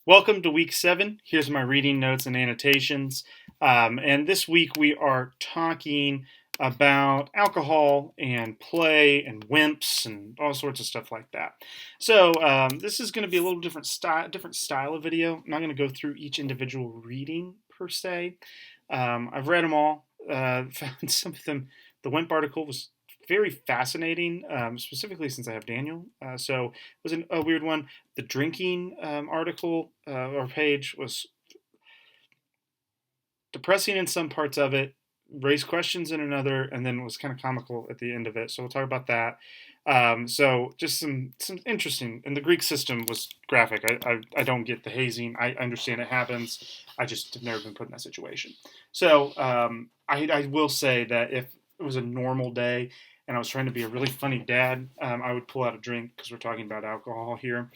Welcome to week 7. Here's my reading notes and annotations. And this week we are talking about alcohol and play and wimps and all sorts of stuff like that. So this is going to be a little different style of video. I'm not going to go through each individual reading per se. I've read them all. Found some of them. The wimp article was very fascinating, specifically since I have Daniel. So it was a weird one. The drinking article or page was depressing in some parts of it, raised questions in another, and then was kind of comical at the end of it. So we'll talk about that. So just some interesting. And the Greek system was graphic. I don't get the hazing. I understand it happens. I just have never been put in that situation. So I will say that if it was a normal day and I was trying to be a really funny dad, I would pull out a drink because we're talking about alcohol here.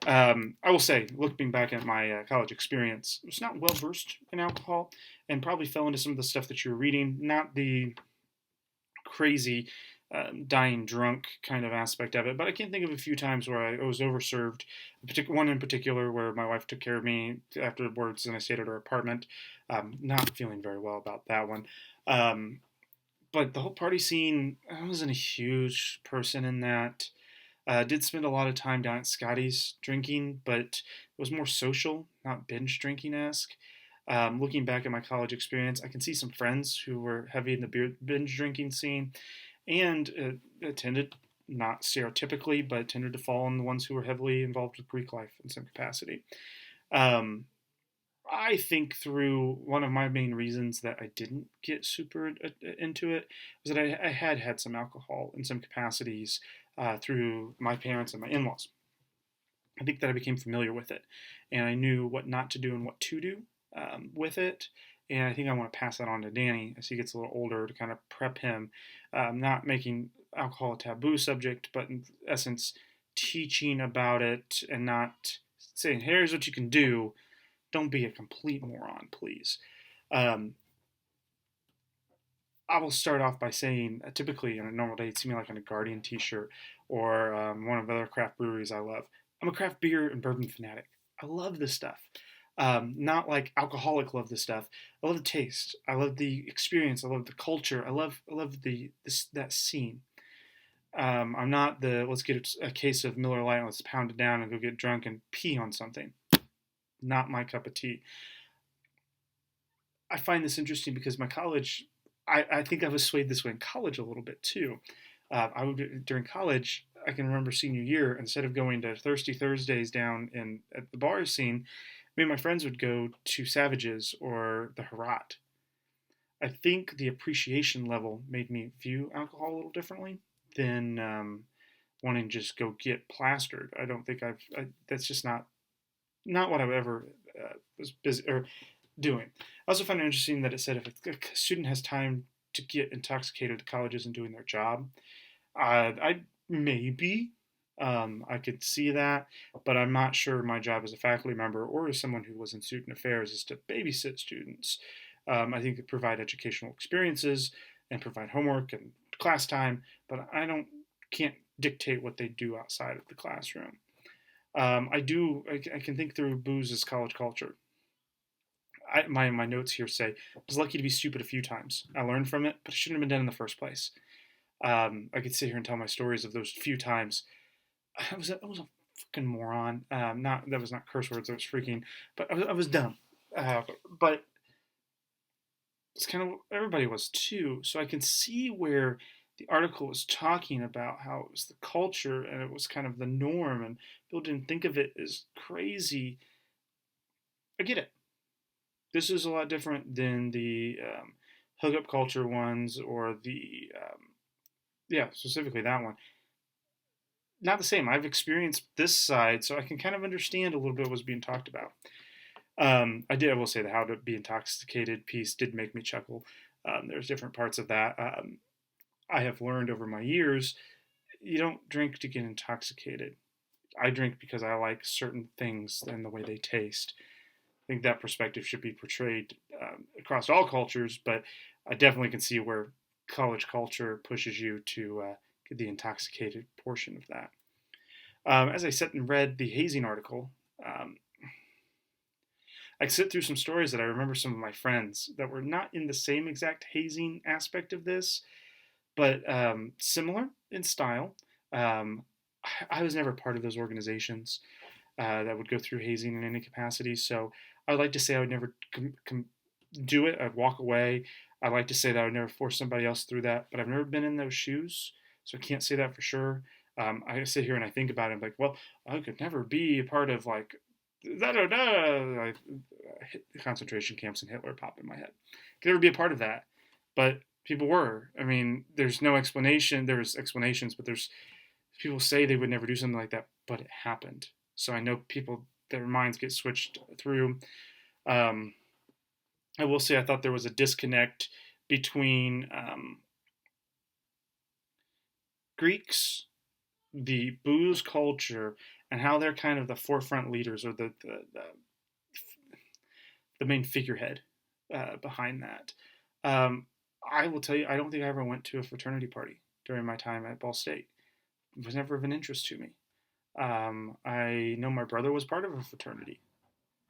I will say, looking back at my college experience, I was not well versed in alcohol and probably fell into some of the stuff that you were reading, not the crazy dying drunk kind of aspect of it. But I can think of a few times where I was overserved. One in particular where my wife took care of me afterwards, and I stayed at her apartment. Not feeling very well about that one. Um, but the whole party scene, I wasn't a huge person in that. Did spend a lot of time down at Scotty's drinking, but it was more social, not binge drinking esque. Looking back at my college experience, I can see some friends who were heavy in the binge drinking scene and tended, not stereotypically, but tended to fall on the ones who were heavily involved with Greek life in some capacity. Um, I think through one of my main reasons that I didn't get super into it was that I had some alcohol in some capacities through my parents and my in laws. I think that I became familiar with it and I knew what not to do and what to do with it. And I think I want to pass that on to Danny as he gets a little older to kind of prep him, not making alcohol a taboo subject, but in essence, teaching about it and not saying, here's what you can do, don't be a complete moron, please. Um, I will start off by saying, typically on a normal day, you'd see me like on a Guardian T-shirt or one of the other craft breweries I love. I'm a craft beer and bourbon fanatic. I love this stuff. Not like alcoholic love this stuff. I love the taste. I love the experience. I love the culture. I love that scene. I'm not the let's get a case of Miller Lite, let's pound it down and go get drunk and pee on something. Not my cup of tea. I find this interesting because my college, I think I was swayed this way in college a little bit too. I would during college, I can remember senior year, instead of going to Thirsty Thursdays down in at the bar scene, me and my friends would go to Savages or the Herat. I think the appreciation level made me view alcohol a little differently than wanting to just go get plastered. I don't think that's just not what I've ever was busy or doing. I also find it interesting that it said if a student has time to get intoxicated, the college isn't doing their job. I maybe I could see that, but I'm not sure my job as a faculty member or as someone who was in student affairs is to babysit students. I think they provide educational experiences and provide homework and class time, but can't dictate what they do outside of the classroom. I can think through booze as college culture. My notes here say I was lucky to be stupid a few times. I learned from it, but it shouldn't have been done in the first place. I could sit here and tell my stories of those few times. I was a fucking moron. Not that was not curse words. I was freaking, but I was dumb. But it's kind of everybody was too. So I can see where the article was talking about how it was the culture and it was kind of the norm, and people didn't think of it as crazy. I get it. This is a lot different than the hookup culture ones or the yeah, specifically that one. Not the same. I've experienced this side, so I can kind of understand a little bit what was being talked about. I will say the how to be intoxicated piece did make me chuckle. There's different parts of that. I have learned over my years, you don't drink to get intoxicated. I drink because I like certain things and the way they taste. I think that perspective should be portrayed across all cultures, but I definitely can see where college culture pushes you to get the intoxicated portion of that. As I sat and read the hazing article, um, I sit through some stories that I remember some of my friends that were not in the same exact hazing aspect of this, but similar in style. Um, I was never part of those organizations that would go through hazing in any capacity. So I would like to say I would never do it. I'd walk away. I'd like to say that I would never force somebody else through that, but I've never been in those shoes, so I can't say that for sure. I sit here and I think about it. I'm like, well, I could never be a part of like da da da. Like, concentration camps and Hitler pop in my head. Could never be a part of that, but people were. I mean, there's no explanation. There's explanations, but there's people say they would never do something like that, but it happened. So I know people their minds get switched through. Um, I will say I thought there was a disconnect between Greeks, the booze culture, and how they're kind of the forefront leaders or the main figurehead behind that. Um, I will tell you, I don't think I ever went to a fraternity party during my time at Ball State. It was never of an interest to me. I know my brother was part of a fraternity.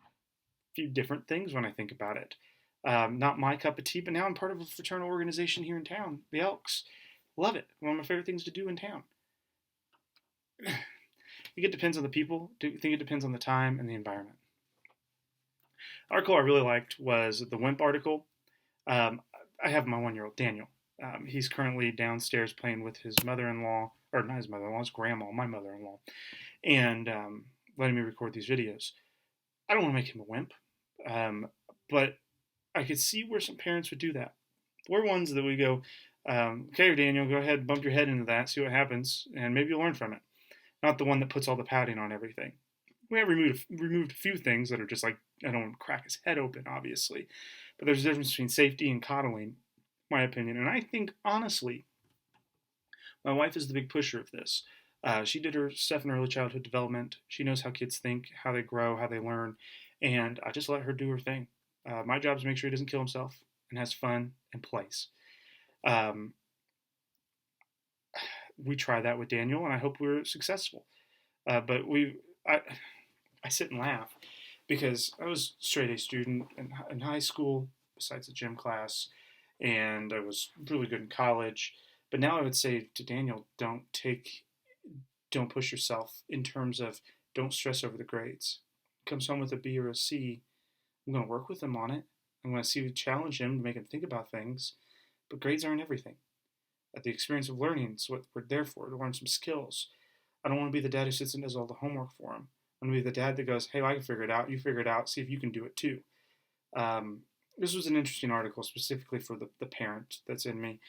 A few different things when I think about it. Not my cup of tea, but now I'm part of a fraternal organization here in town, the Elks. Love it. One of my favorite things to do in town. I think it depends on the people. I think it depends on the time and the environment. Article I really liked was the WIMP article. Um, I have my 1-year-old Daniel. He's currently downstairs playing with his mother-in-law, or not his mother-in-law, his grandma, my mother-in-law, and letting me record these videos. I don't want to make him a wimp, um, but I could see where some parents would do that. We're ones that we go, okay, Daniel, go ahead, bump your head into that, see what happens, and maybe you'll learn from it. Not the one that puts all the padding on everything. We have removed a few things that are just like, I don't want to crack his head open, obviously. But there's a difference between safety and coddling, my opinion. And I think, honestly, my wife is the big pusher of this. She did her stuff in early childhood development. She knows how kids think, how they grow, how they learn. And I just let her do her thing. My job is to make sure he doesn't kill himself and has fun and plays. Um, we try that with Daniel, and I hope we're successful. But I sit and laugh because I was a straight A student in high school, besides the gym class, and I was really good in college. But now I would say to Daniel, don't push yourself in terms of don't stress over the grades. Comes home with a B or a C, I'm going to work with him on it. I'm going to challenge him to make him think about things. But grades aren't everything. The experience of learning is what we're there for, to learn some skills. I don't want to be the dad who sits and does all the homework for him. I'm going to be the dad that goes, hey, I can figure it out. You figure it out. See if you can do it too. This was an interesting article specifically for the parent that's in me.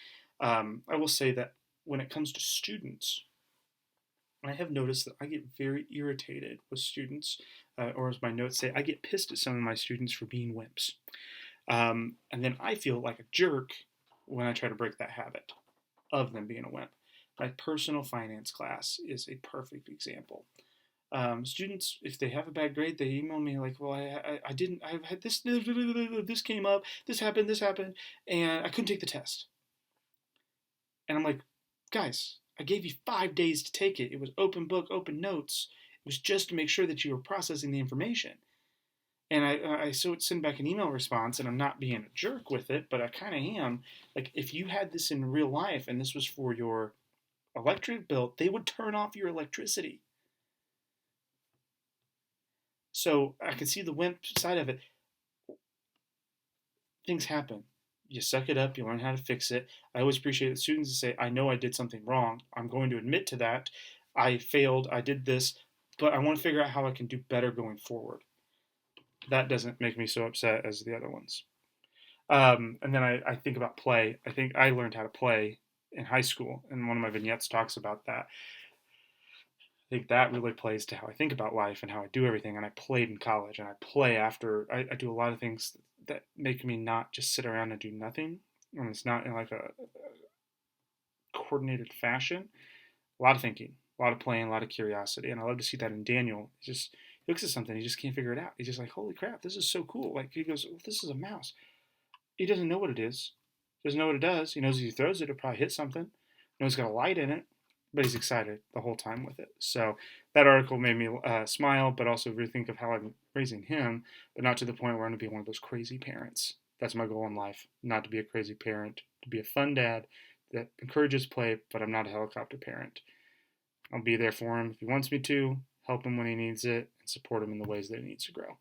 I will say that when it comes to students, I have noticed that I get very irritated with students, or as my notes say, I get pissed at some of my students for being wimps. And then I feel like a jerk when I try to break that habit of them being a wimp. My personal finance class is a perfect example. Students, if they have a bad grade, they email me like, "Well, I didn't. I had this came up. This happened, and I couldn't take the test." And I'm like, "Guys, I gave you 5 days to take it. It was open book, open notes. It was just to make sure that you were processing the information." And I send back an email response, and I'm not being a jerk with it, but I kind of am. Like, if you had this in real life and this was for your electric bill, they would turn off your electricity. So I can see the wimp side of it. Things happen. You suck it up, you learn how to fix it. I always appreciate the students to say, I know I did something wrong. I'm going to admit to that. I failed, I did this, but I want to figure out how I can do better going forward. That doesn't make me so upset as the other ones. And then I think about play. I think I learned how to play in high school, and one of my vignettes talks about that. I think that really plays to how I think about life and how I do everything. And I played in college, and I play after. I do a lot of things that make me not just sit around and do nothing. And it's not in like a coordinated fashion. A lot of thinking, a lot of playing, a lot of curiosity, and I love to see that in Daniel. He looks at something, he just can't figure it out. He's just like, "Holy crap, this is so cool!" Like he goes, well, "This is a mouse." He doesn't know what it is. He doesn't know what it does. He knows if he throws it, it'll probably hit something. He knows it's got a light in it, but he's excited the whole time with it. So that article made me smile, but also rethink of how I'm raising him, but not to the point where I'm going to be one of those crazy parents. That's my goal in life, not to be a crazy parent, to be a fun dad that encourages play, but I'm not a helicopter parent. I'll be there for him if he wants me to, help him when he needs it, and support him in the ways that he needs to grow.